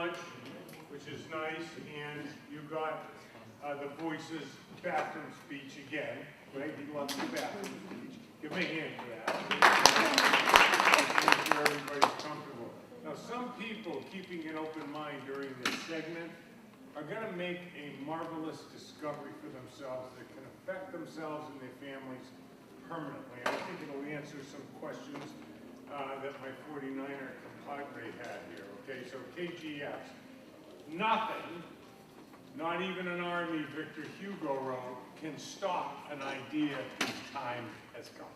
lunch, which is nice, and you got the Voices bathroom speech again, right? He loves the bathroom speech. Give me a hand for that. Make sure everybody's comfortable. Now, some people keeping an open mind during this segment are going to make a marvelous discovery for themselves that can affect themselves and their families permanently. I think it'll answer some questions that my 49er compadre had here. Okay, so KGX. Nothing, not even an army Victor Hugo wrote, can stop an idea whose time has come.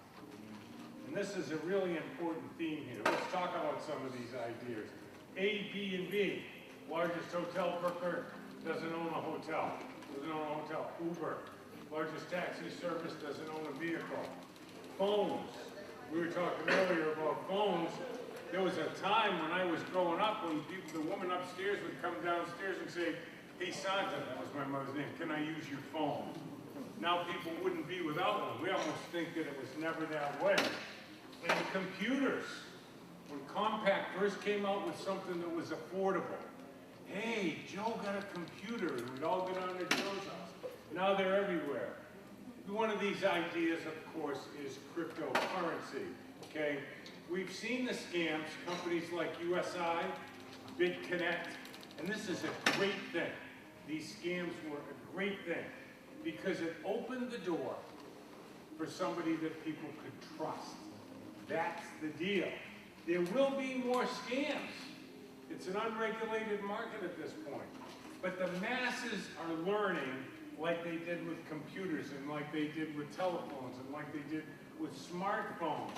And this is a really important theme here. Let's talk about some of these ideas. A, B, and B. Largest hotel booker doesn't own a hotel. Doesn't own a hotel. Uber. Largest taxi service doesn't own a vehicle. Phones. We were talking earlier about phones. There was a time when I was growing up when the woman upstairs would come downstairs and say, "Hey Santa," that was my mother's name, "can I use your phone?" Now people wouldn't be without one. We almost think that it was never that way. And computers. When Compaq first came out with something that was affordable. Hey, Joe got a computer, and we'd all go down to Joe's house. Now they're everywhere. One of these ideas, of course, is cryptocurrency, okay? We've seen the scams, companies like USI, BitConnect, and this is a great thing. These scams were a great thing because it opened the door for somebody that people could trust. That's the deal. There will be more scams. It's an unregulated market at this point. But the masses are learning like they did with computers and like they did with telephones and like they did with smartphones.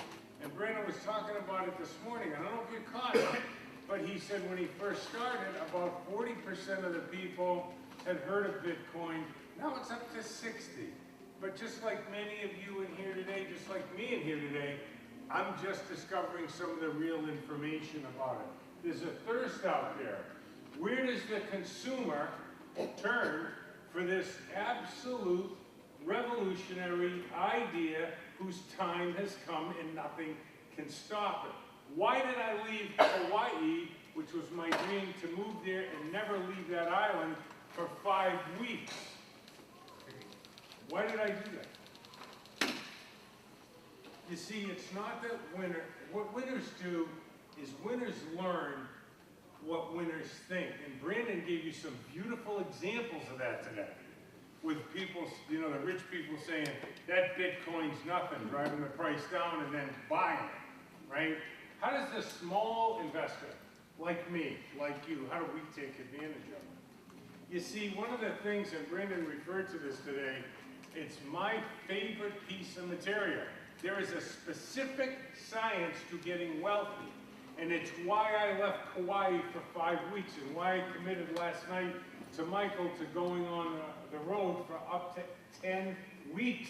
And Brandon was talking about it this morning. I don't know if you caught it, but he said when he first started, about 40% of the people had heard of Bitcoin. Now it's up to 60. But just like many of you in here today, just like me in here today, I'm just discovering some of the real information about it. There's a thirst out there. Where does the consumer turn for this absolute revolutionary idea whose time has come and nothing can stop it? Why did I leave Hawaii, which was my dream to move there and never leave that island, for 5 weeks? Why did I do that? You see, it's not that what winners do is winners learn what winners think. And Brandon gave you some beautiful examples of that today. With people, you know, the rich people saying, that Bitcoin's nothing, driving the price down and then buying it, right? How does the small investor, like me, like you, how do we take advantage of it? You see, one of the things, and Brandon referred to this today, it's my favorite piece of material. There is a specific science to getting wealthy. And it's why I left Hawaii for 5 weeks and why I committed last night to Michael to going on the road for up to 10 weeks.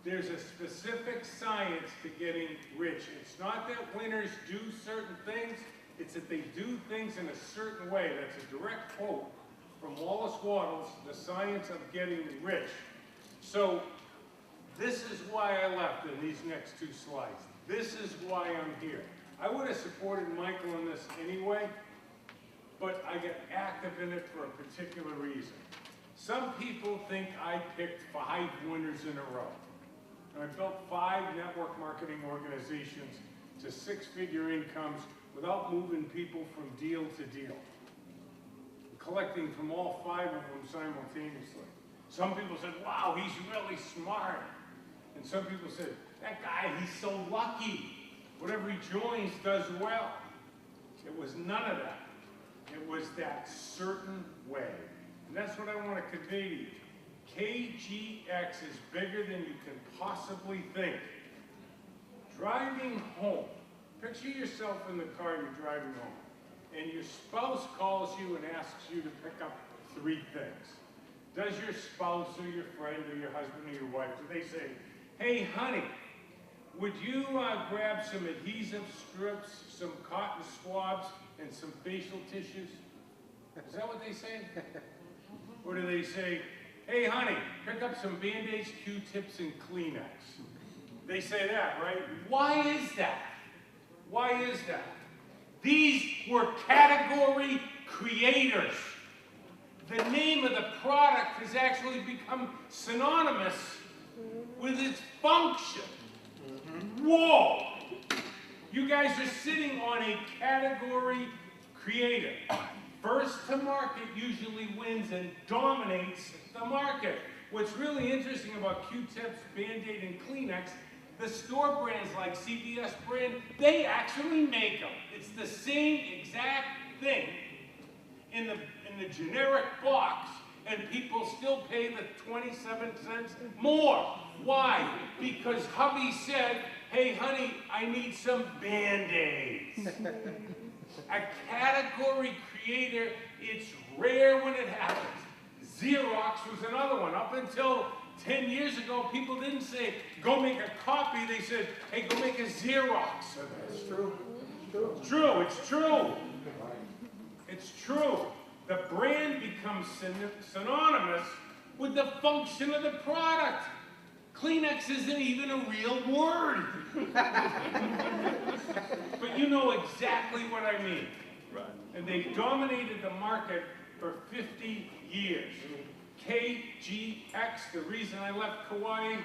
There's a specific science to getting rich. It's not that winners do certain things, it's that they do things in a certain way. That's a direct quote from Wallace Wattles, The Science of Getting Rich. So this is why I left in these next 2 slides. This is why I'm here. I would have supported Michael in this anyway, but I got active in it for a particular reason. Some people think I picked 5 winners in a row. And I built 5 network marketing organizations to 6-figure incomes without moving people from deal to deal, collecting from all 5 of them simultaneously. Some people said, wow, he's really smart. And some people said, that guy, he's so lucky. Whatever he joins does well. It was none of that. It was that certain way. And that's what I want to convey to you. KGX is bigger than you can possibly think. Driving home. Picture yourself in the car you're driving home. And your spouse calls you and asks you to pick up 3 things. Does your spouse or your friend or your husband or your wife, do they say, hey honey, would you grab some adhesive strips, some cotton swabs, and some facial tissues? Is that what they say? Or do they say, hey honey, pick up some Band-Aids, Q-tips, and Kleenex? They say that, right? Why is that? Why is that? These were category creators. The name of the product has actually become synonymous with its function. Whoa! You guys are sitting on a category creator. First to market usually wins and dominates the market. What's really interesting about Q-tips, Band-Aid, and Kleenex, the store brands like CVS brand, they actually make them. It's the same exact thing in the generic box, and people still pay the 27 cents more. Why? Because hubby said, hey honey, I need some Band-Aids. A category creator, it's rare when it happens. Xerox was another one. Up until 10 years ago, people didn't say, go make a copy. They said, hey, go make a Xerox. That's true. It's true. It's true. It's true. The brand becomes synonymous with the function of the product. Kleenex isn't even a real word. But you know exactly what I mean. Right. And they dominated the market for 50 years. KGX, the reason I left Kauai,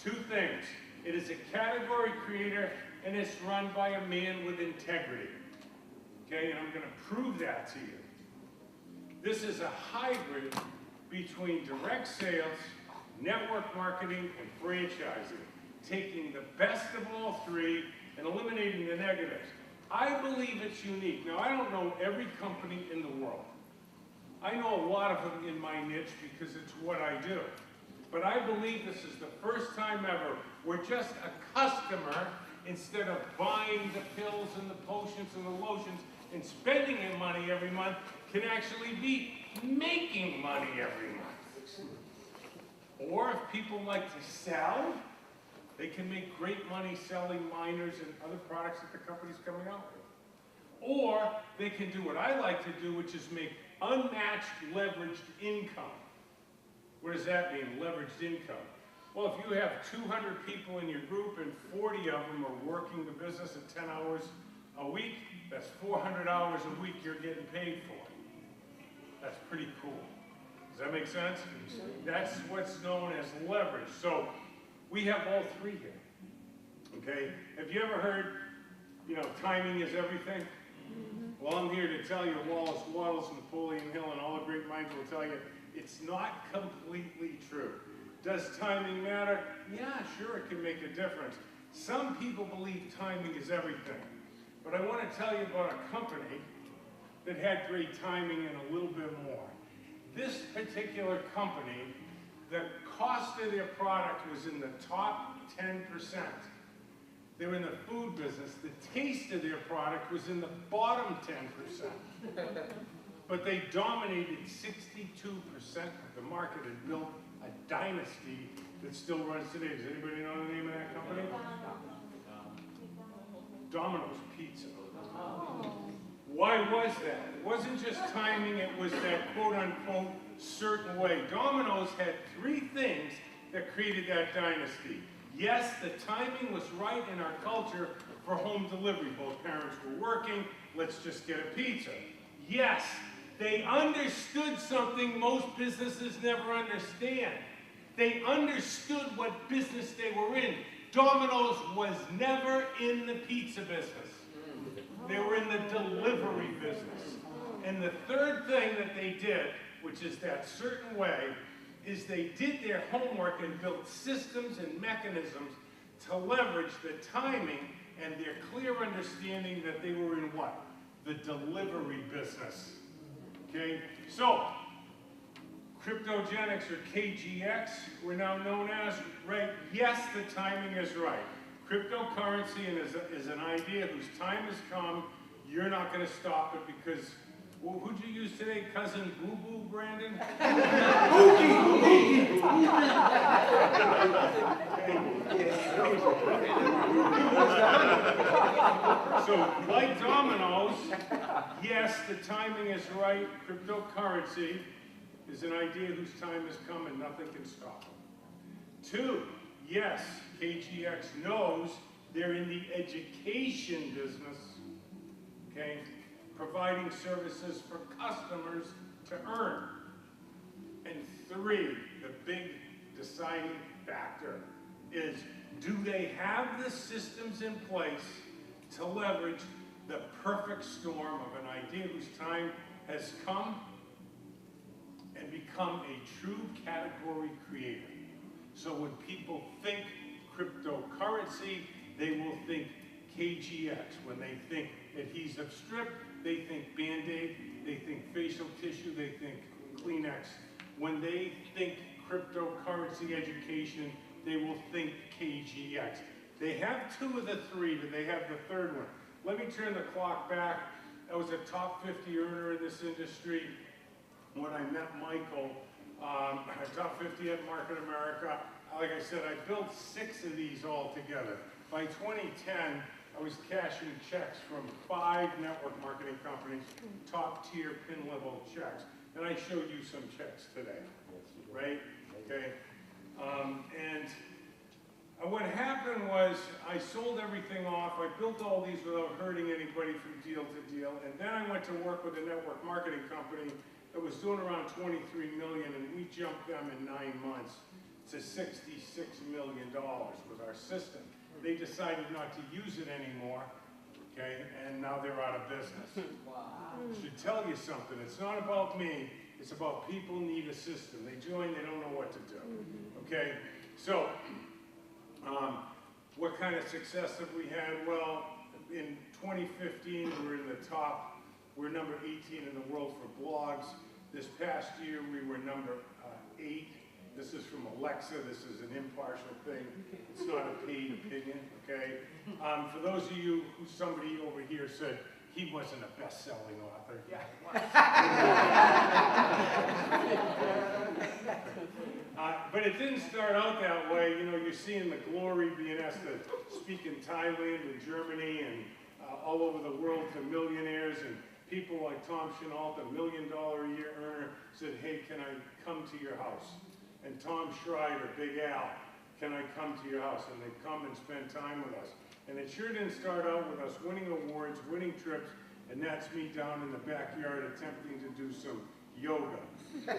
two things. It is a category creator, and it's run by a man with integrity. Okay, and I'm going to prove that to you. This is a hybrid between direct sales, network marketing, and franchising, taking the best of all three and eliminating the negatives. I believe it's unique. Now, I don't know every company in the world. I know a lot of them in my niche because it's what I do. But I believe this is the first time ever where just a customer, instead of buying the pills and the potions and the lotions and spending their money every month, can actually be making money every month. Or if people like to sell, they can make great money selling miners and other products that the company's coming out with. Or they can do what I like to do, which is make unmatched leveraged income. What does that mean, leveraged income? Well, if you have 200 people in your group and 40 of them are working the business at 10 hours a week, that's 400 hours a week you're getting paid for. That's pretty cool. Does that make sense? That's what's known as leverage. So we have all three here. Okay? Have you ever heard, timing is everything? Well, I'm here to tell you Wallace Wattles, Napoleon Hill, and all the great minds will tell you it's not completely true. Does timing matter? Yeah, sure, it can make a difference. Some people believe timing is everything. But I want to tell you about a company that had great timing and a little bit more. This particular company, the cost of their product was in the top 10%. They were in the food business. The taste of their product was in the bottom 10%. But they dominated 62% of the market and built a dynasty that still runs today. Does anybody know the name of that company? Domino's Pizza. Why was that? It wasn't just timing, it was that quote-unquote certain way. Domino's had three things that created that dynasty. Yes, the timing was right in our culture for home delivery. Both parents were working, let's just get a pizza. Yes, they understood something most businesses never understand. They understood what business they were in. Domino's was never in the pizza business. They were in the delivery business. And the third thing that they did, which is that certain way, is they did their homework and built systems and mechanisms to leverage the timing and their clear understanding that they were in what? The delivery business. Okay? So, cryptogenics, or KGX, we're now known as, right? Yes, the timing is right. Cryptocurrency is an idea whose time has come. You're not going to stop it because, well, who'd you use today? Cousin Boo Boo, Brandon? So, like Domino's, yes, the timing is right. Cryptocurrency is an idea whose time has come and nothing can stop it. Two, yes, KGX knows they're in the education business, okay? Providing services for customers to earn. And 3, the big deciding factor is, do they have the systems in place to leverage the perfect storm of an idea whose time has come and become a true category creator? So when people think cryptocurrency, they will think KGX. When they think adhesive strip, they think Band-Aid. They think facial tissue, they think Kleenex. When they think cryptocurrency education, they will think KGX. They have 2 of the 3, but they have the 3rd one. Let me turn the clock back. I was a top 50 earner in this industry when I met Michael, top 50 at Market America. Like I said, I built 6 of these all together. By 2010, I was cashing checks from 5 network marketing companies, top tier pin level checks. And I showed you some checks today, right? Okay. And what happened was I sold everything off. I built all these without hurting anybody from deal to deal. And then I went to work with a network marketing company that was doing around 23 million, and we jumped them in 9 months to $66 million with our system. They decided not to use it anymore, okay, and now they're out of business. Wow. Should tell you something. It's not about me. It's about people need a system. They join, they don't know what to do, okay? So, what kind of success have we had? Well, in 2015, we were in the top. We're number 18 in the world for blogs. This past year, we were number 8. This is from Alexa. This is an impartial thing. It's not a paid opinion, okay? For those of you who somebody over here said he wasn't a best-selling author. Yeah. But it didn't start out that way. You know, you're seeing the glory being asked to speak in Thailand and Germany and all over the world to millionaires, and people like Tom Chenault, $1 million a year earner, said, hey, can I come to your house? And Tom Schreider, Big Al, can I come to your house? And they'd come and spend time with us. And it sure didn't start out with us winning awards, winning trips, and that's me down in the backyard attempting to do some yoga.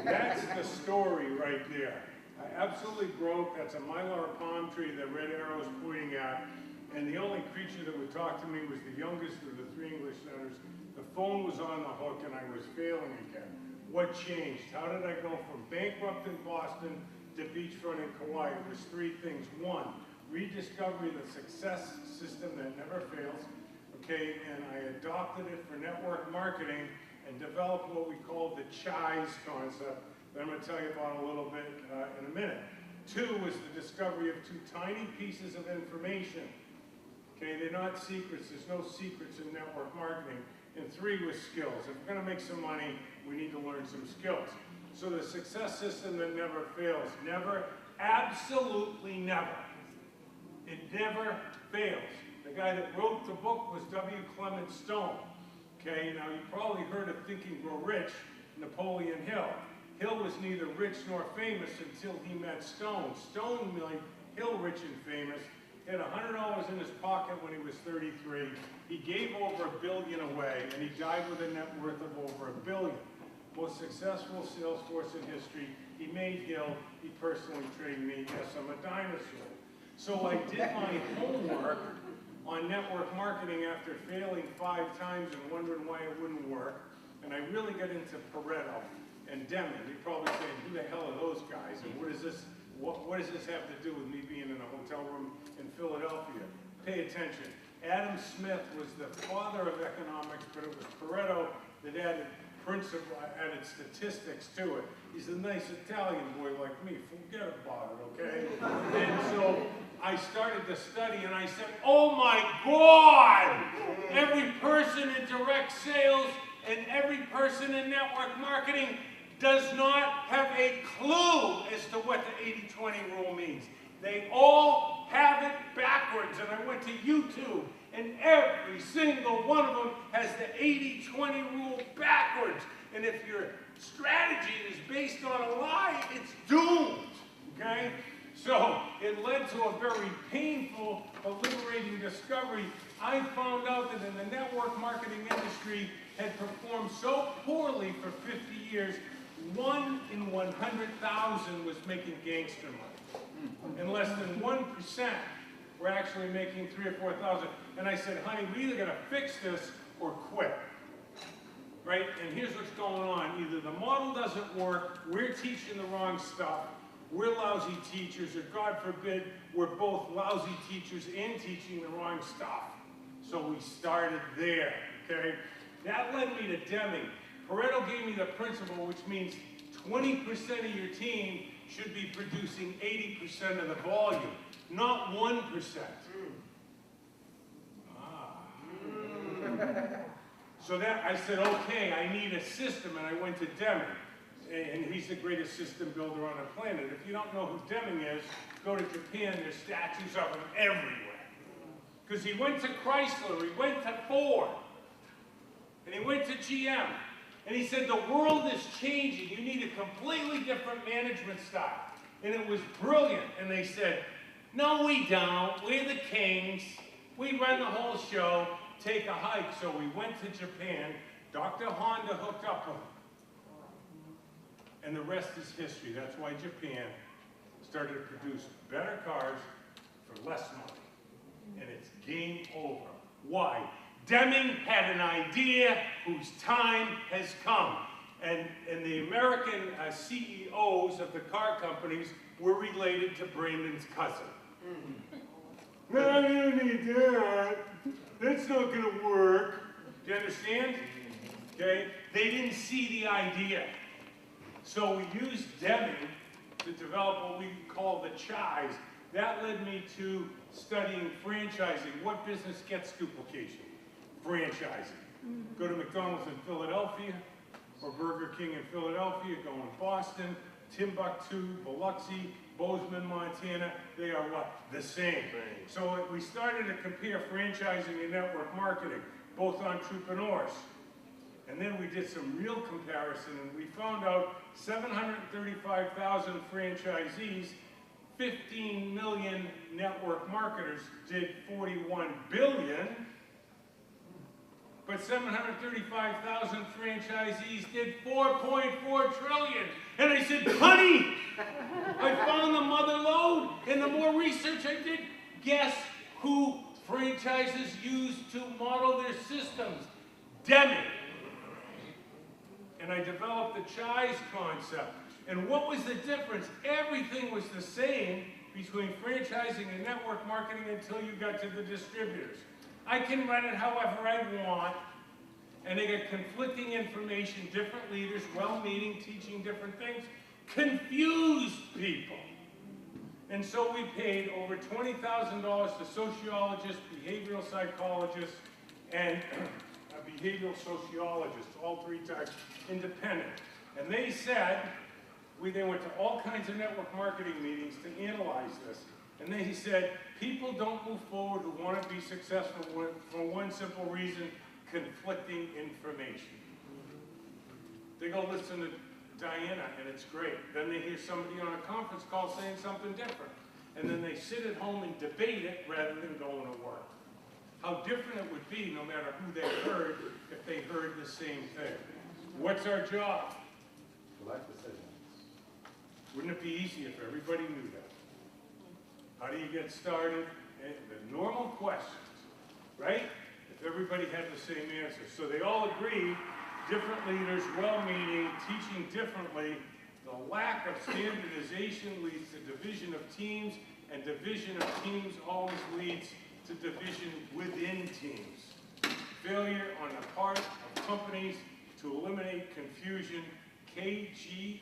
That's the story right there. I absolutely broke. That's a mylar palm tree that red arrow's pointing at. And the only creature that would talk to me was the youngest of the 3 English centers. The phone was on the hook and I was failing again. What changed? How did I go from bankrupt in Boston to beachfront in Kauai? It was 3 things. 1, rediscovery of the success system that never fails. Okay, and I adopted it for network marketing and developed what we call the CHIS concept that I'm going to tell you about a little bit in a minute. 2 was the discovery of 2 tiny pieces of information. Okay, they're not secrets. There's no secrets in network marketing. And 3 was skills. If we're going to make some money, we need to learn some skills. So the success system that never fails. Never, absolutely never. It never fails. The guy that wrote the book was W. Clement Stone. Okay, now you probably heard of Think and Grow Rich, Napoleon Hill. Hill was neither rich nor famous until he met Stone. Stone made Hill rich and famous. He had $100 in his pocket when he was 33. He gave over $1 billion away, and he died with a net worth of over $1 billion. Most successful sales force in history. He made Hill. He personally trained me. Yes, I'm a dinosaur. So I did my homework on network marketing after failing 5 times and wondering why it wouldn't work. And I really got into Pareto and Deming. You're probably saying, who the hell are those guys? And what does this have to do with me being in a hotel room in Philadelphia? Pay attention. Adam Smith was the father of economics, but it was Pareto that added statistics to it. He's a nice Italian boy like me. Forget about it, okay? And so I started to study, and I said, oh my God! Every person in direct sales and every person in network marketing does not have a clue as to what the 80-20 rule means. They all have it backwards. And I went to YouTube, and every single one of them has the 80-20 rule backwards. And if your strategy is based on a lie, it's doomed, okay? So it led to a very painful but liberating discovery. I found out that in the network marketing industry had performed so poorly for 50 years, 1 in 100,000 was making gangster money. And less than 1% were actually making 3,000 or 4,000. And I said, honey, we either gotta fix this or quit. Right? And here's what's going on. Either the model doesn't work, we're teaching the wrong stuff, we're lousy teachers, or God forbid, we're both lousy teachers and teaching the wrong stuff. So we started there, okay? That led me to Deming. Pareto gave me the principle, which means 20% of your team should be producing 80% of the volume, not 1%. So that I said, okay, I need a system, and I went to Deming. And he's the greatest system builder on the planet. If you don't know who Deming is, go to Japan, there's statues of him everywhere. Because he went to Chrysler, he went to Ford, and he went to GM. And he said, the world is changing, you need a completely different management style. And it was brilliant. And they said, no, we don't, we're the kings, we run the whole show, take a hike. So we went to Japan, Dr. Honda hooked up with him. And the rest is history. That's why Japan started to produce better cars for less money. And it's game over. Why? Deming had an idea whose time has come. And the American CEOs of the car companies were related to Brandon's cousin. No, you don't need that. That's not going to work. Do you understand? Okay? They didn't see the idea. So we used Deming to develop what we call the CHIs. That led me to studying franchising. What business gets duplication? Franchising. Go to McDonald's in Philadelphia, or Burger King in Philadelphia, go in Boston, Timbuktu, Biloxi, Bozeman, Montana, they are what? The same. So we started to compare franchising and network marketing, both entrepreneurs. And then we did some real comparison, and we found out 735,000 franchisees, 15 million network marketers did 41 billion, but 735,000 franchisees did 4.4 trillion. And I said, honey, I found the mother lode, and the more research I did, guess who franchises use to model their systems? Deming. And I developed the CHIs concept. And what was the difference? Everything was the same between franchising and network marketing until you got to the distributors. I can run it however I want, and they get conflicting information, different leaders, well-meaning, teaching different things, confused people. And so we paid over $20,000 to sociologists, behavioral psychologists, and behavioral sociologists, all 3 types, independent. And they said, they went to all kinds of network marketing meetings to analyze this, and they said, people don't move forward who want to be successful for one simple reason, conflicting information. They go listen to Diana, and it's great. Then they hear somebody on a conference call saying something different. And then they sit at home and debate it rather than going to work. How different it would be, no matter who they heard, if they heard the same thing. What's our job? Life decisions. Wouldn't it be easy if everybody knew that? How do you get started? And the normal questions, right? If everybody had the same answer. So they all agreed, different leaders, well-meaning, teaching differently. The lack of standardization leads to division of teams, and division of teams always leads to division within teams. Failure on the part of companies to eliminate confusion. KGX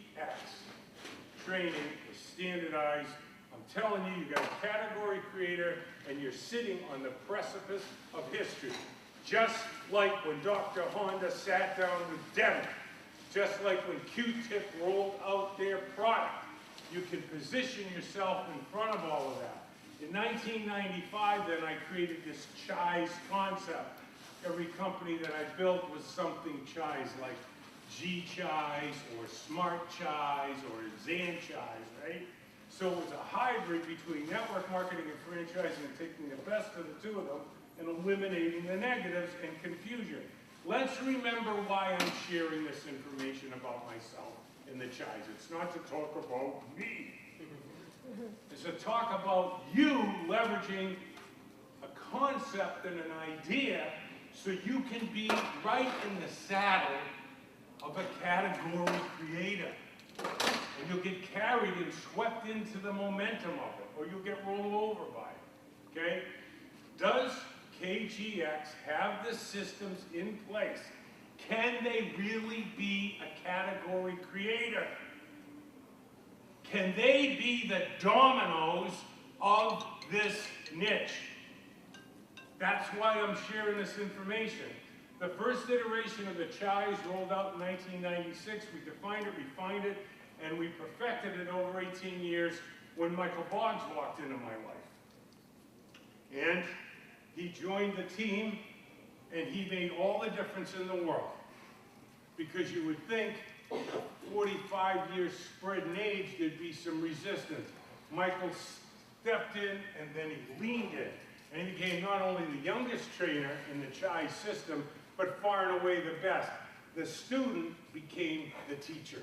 training is standardized. I'm telling you, you got a category creator, and you're sitting on the precipice of history. Just like when Dr. Honda sat down with Deming. Just like when Q-Tip rolled out their product. You can position yourself in front of all of that. In 1995, then, I created this CHIs concept. Every company that I built was something CHIs, like G-CHIs, or Smart CHIs, or Zan CHIs, right? So it was a hybrid between network marketing and franchising and taking the best of the two of them and eliminating the negatives and confusion. Let's remember why I'm sharing this information about myself in the Chais. It's not to talk about me. It's to talk about you leveraging a concept and an idea so you can be right in the saddle of a category creator. And you'll get carried and swept into the momentum of it, or you'll get rolled over by it, okay? Does KGX have the systems in place? Can they really be a category creator? Can they be the dominoes of this niche? That's why I'm sharing this information. The first iteration of the Chais rolled out in 1996. We defined it, refined it, and we perfected it over 18 years when Michael Boggs walked into my life. And he joined the team, and he made all the difference in the world. Because you would think, a 45-year spread in age, there'd be some resistance. Michael stepped in, and then he leaned in. And he became not only the youngest trainer in the Chai system, but far and away the best. The student became the teacher.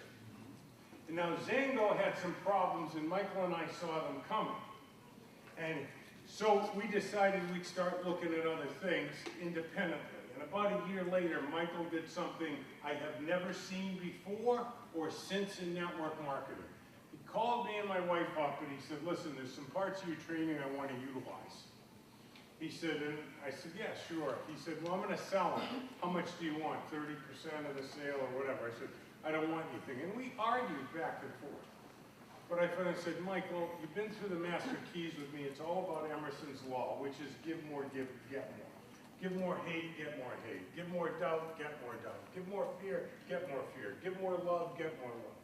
And now Zango had some problems, and Michael and I saw them coming. And so we decided we'd start looking at other things independently. And about a year later, Michael did something I have never seen before or since in network marketing. He called me and my wife up, and he said, listen, there's some parts of your training I want to utilize. He said, and I said, yeah, sure. He said, well, I'm going to sell them. How much do you want? 30% of the sale or whatever? I said, I don't want anything. And we argued back and forth. But I finally said, Michael, you've been through the master keys with me. It's all about Emerson's law, which is give more, get more. Give more hate, get more hate. Give more doubt, get more doubt. Give more fear, get more fear. Give more love, get more love.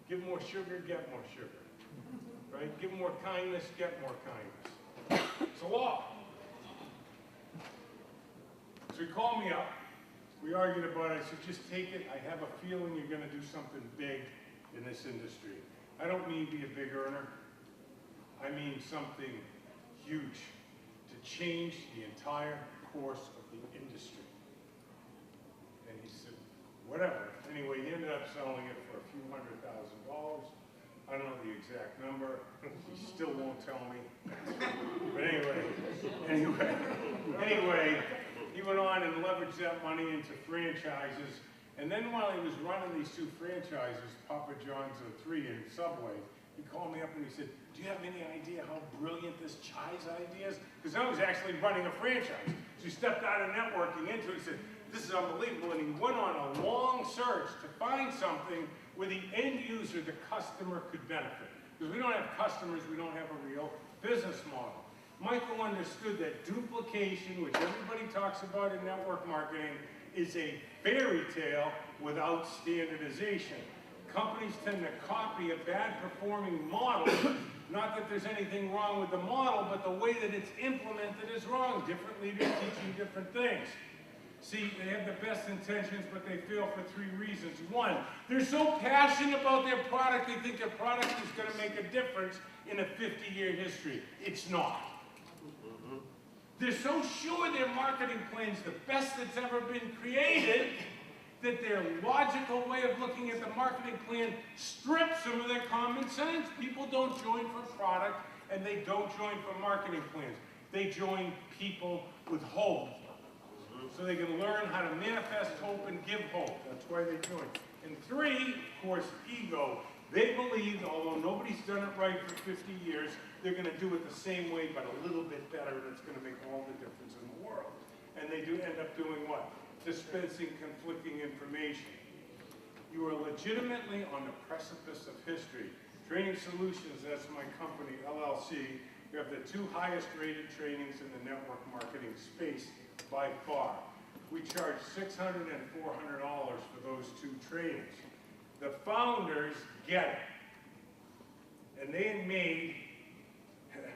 Give more sugar, get more sugar. Right? Give more kindness, get more kindness. It's a law. So he called me up, we argued about it, I said, just take it, I have a feeling you're going to do something big in this industry. I don't mean be a big earner, I mean something huge, to change the entire course of the industry. And he said, whatever. Anyway, he ended up selling it for a few $100,000. I don't know the exact number, he still won't tell me. But anyway, he went on and leveraged that money into franchises. And then while he was running these two franchises, Papa John's and 3 and Subway, he called me up and he said, do you have any idea how brilliant this Chai's idea is? Because I was actually running a franchise. So he stepped out of networking into it and said, this is unbelievable. And he went on a long search to find something where the end user, the customer, could benefit. Because we don't have customers, we don't have a real business model. Michael understood that duplication, which everybody talks about in network marketing, is a fairy tale without standardization. Companies tend to copy a bad performing model, not that there's anything wrong with the model, but the way that it's implemented is wrong. Different leaders teaching different things. See, they have the best intentions, but they fail for 3 reasons. 1, they're so passionate about their product, they think their product is going to make a difference in a 50-year history. It's not. They're so sure their marketing plan's the best that's ever been created that their logical way of looking at the marketing plan strips some of their common sense. People don't join for product, and they don't join for marketing plans. They join people with hope, so they can learn how to manifest hope and give hope. That's why they join. And 3, of course, ego. They believe, although nobody's done it right for 50 years, they're going to do it the same way, but a little bit better, and it's going to make all the difference in the world. And they do end up doing what? Dispensing conflicting information. You are legitimately on the precipice of history. Training Solutions, that's my company, LLC. We have the 2 highest rated trainings in the network marketing space by far. We charge $600 and $400 for those 2 trainings. The founders get it. And they made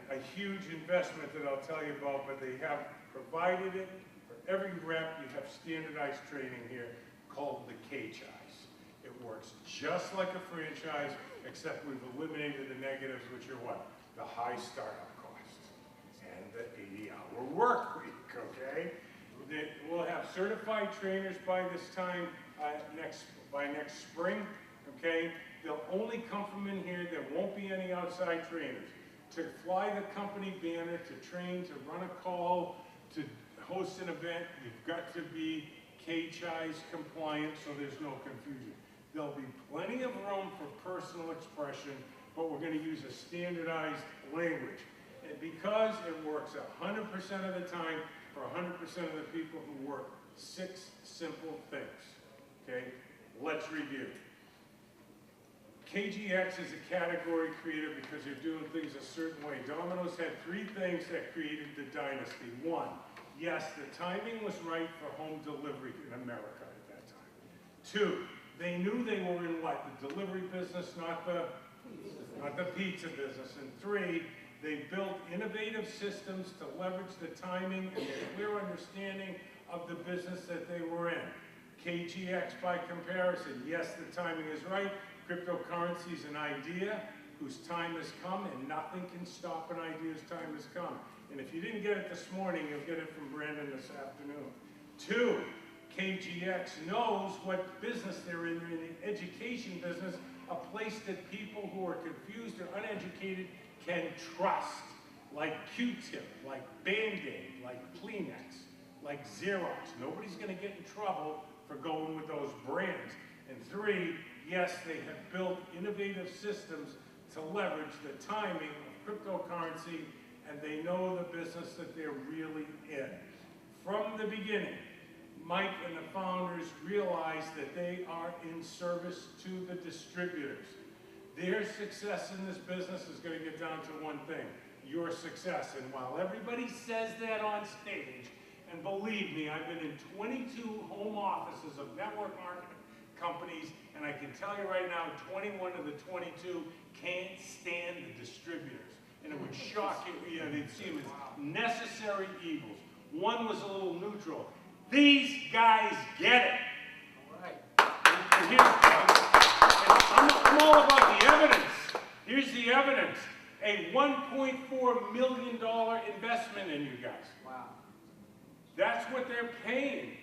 a huge investment that I'll tell you about, but they have provided it. For every rep, you have standardized training here called the KGX. It works just like a franchise, except we've eliminated the negatives, which are what? The high startup costs and the 80-hour work week, okay? We'll have certified trainers by this time, by next spring, okay? They'll only come from in here. There won't be any outside trainers. To fly the company banner, to train, to run a call, to host an event, you've got to be KGX compliant so there's no confusion. There'll be plenty of room for personal expression, but we're going to use a standardized language. And because it works 100% of the time for 100% of the people who work, 6 simple things, okay? Let's review. KGX is a category creator because they're doing things a certain way. Domino's had 3 things that created the dynasty. 1, yes, the timing was right for home delivery in America at that time. 2, they knew they were in what? The delivery business, not the pizza business. And 3, they built innovative systems to leverage the timing and the clear understanding of the business that they were in. KGX, by comparison, yes, the timing is right. Cryptocurrency is an idea whose time has come, and nothing can stop an idea's time has come. And if you didn't get it this morning, you'll get it from Brandon this afternoon. 2, KGX knows what business they're in. They're in the education business, a place that people who are confused or uneducated can trust, like Q-Tip, like Band-Aid, like Kleenex, like Xerox. Nobody's going to get in trouble for going with those brands. And 3, yes, they have built innovative systems to leverage the timing of cryptocurrency, and they know the business that they're really in. From the beginning, Mike and the founders realized that they are in service to the distributors. Their success in this business is going to get down to one thing: your success. And while everybody says that on stage, and believe me, I've been in 22 home offices of network marketing companies, and I can tell you right now, 21 of the 22 can't stand the distributors. And it would shock you, they'd see them as necessary evils. One was a little neutral. These guys get it. All right. And I'm all about the evidence. Here's the evidence. A $1.4 million investment in you guys. Wow. That's what they're paying,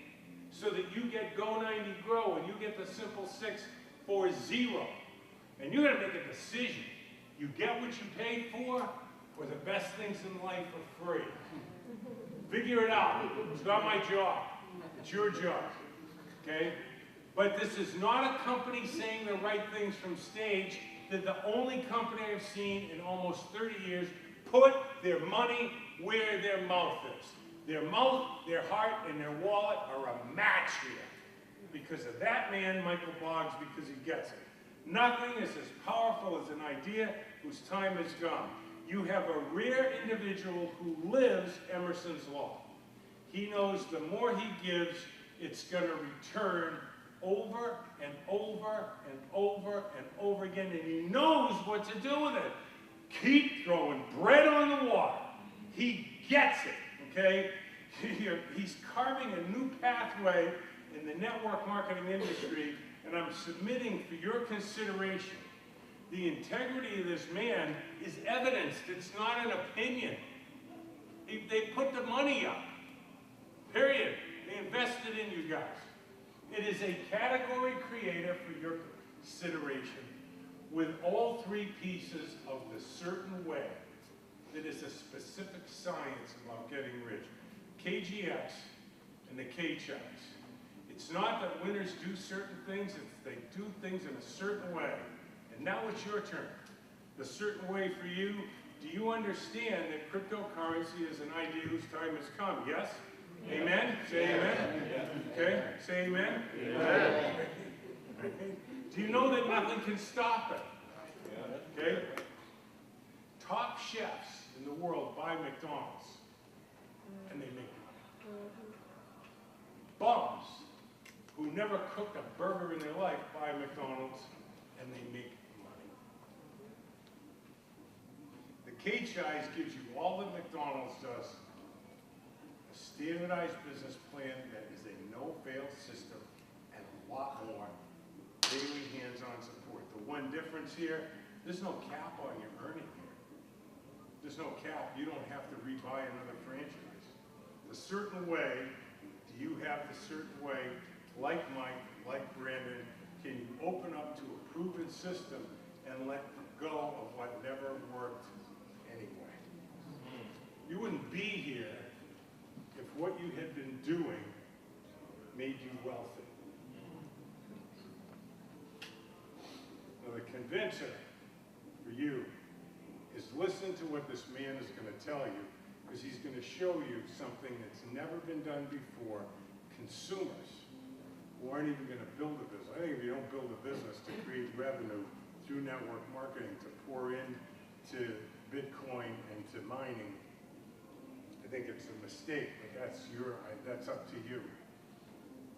so that you get Go 90 Grow and you get the Simple 6 for 0. And you're going to make a decision. You get what you paid for, or the best things in life are free. Figure it out. It's not my job. It's your job. Okay? But this is not a company saying the right things from stage. They're the only company I've seen in almost 30 years put their money where their mouth is. Their mouth, their heart, and their wallet are a match here. Because of that man, Michael Boggs, because he gets it. Nothing is as powerful as an idea whose time has come. You have a rare individual who lives Emerson's law. He knows the more he gives, it's going to return over and over and over and over again, and he knows what to do with it. Keep throwing bread on the water. He gets it, okay? He's carving a new pathway in the network marketing industry, and I'm submitting for your consideration. The integrity of this man is evidenced. It's not an opinion. They put the money up. Period. They invested in you guys. It is a category creator for your consideration with all 3 pieces of the certain way. It is a specific science about getting rich. KGX and the KGX. It's not that winners do certain things, it's they do things in a certain way. And now it's your turn. The certain way for you, do you understand that cryptocurrency is an idea whose time has come? Yes? Yeah. Amen? Say amen. Yeah. Okay? Say amen. Amen. Do you know that nothing can stop it? Okay? Top chefs in the world buy McDonald's, and they make money. Bums who never cooked a burger in their life buy McDonald's, and they make money. The KGX gives you all that McDonald's does: a standardized business plan that is a no-fail system, and a lot more: daily hands-on one difference here, there's no cap on your earning here. There's no cap. You don't have to rebuy another franchise. The certain way, do you have the certain way, like Mike, like Brandon, can you open up to a proven system and let go of what never worked anyway? You wouldn't be here if what you had been doing made you wealthy. Now the convention for you is listen to what this man is going to tell you, because he's going to show you something that's never been done before. Consumers who aren't even going to build a business. I think if you don't build a business to create revenue through network marketing to pour into Bitcoin and to mining, I think it's a mistake, but that's up to you.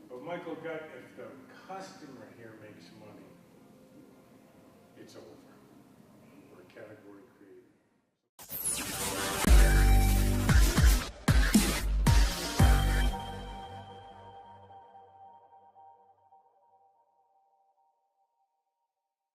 But Michael Gutt, if the customer here makes money,